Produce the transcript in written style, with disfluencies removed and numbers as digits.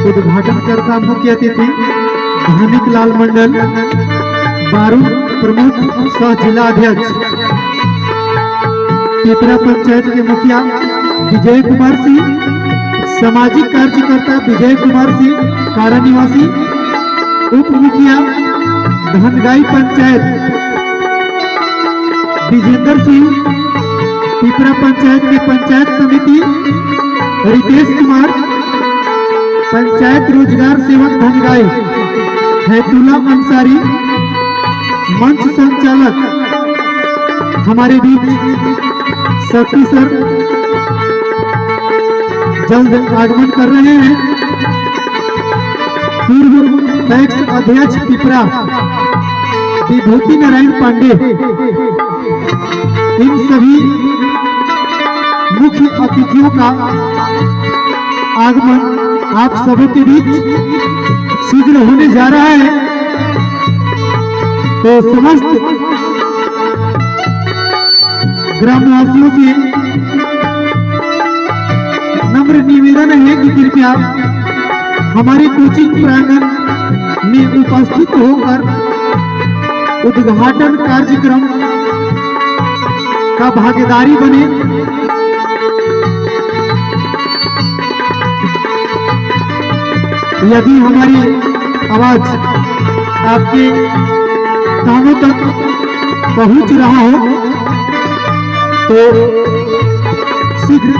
उद्घाटनकर्ता मुख्य अतिथि भानिक लाल मंडल, बारूद प्रमुख सह जिला अध्यक्ष, पिपरा पंचायत के मुखिया विजय कुमार सिंह, सामाजिक कार्यकर्ता विजय कुमार सिंह कारा निवासी, उप मुखिया धनगाई पंचायत विजेंद्र सिंह, पिपरा पंचायत के पंचायत समिति रितेश कुमार, पंचायत रोजगार सेवक धनगाई हैतुल्ला अंसारी, मंच संचालक हमारे बीच शक्ति सर जल्द आगमन कर रहे हैं। पूर्व पैक्स अध्यक्ष पिपरा विभूति नारायण पांडे, इन सभी मुख्य अतिथियों का आगमन आप सबों के बीच शीघ्र होने जा रहा है। तो समस्त ग्रामवासियों से नम्र निवेदन है कि कृपया हमारे कोचिंग प्रांगण में उपस्थित होकर उद्घाटन कार्यक्रम का भागीदारी बने। यदि हमारी आवाज आपके कानों तक पहुंच रहा हो तो शीघ्र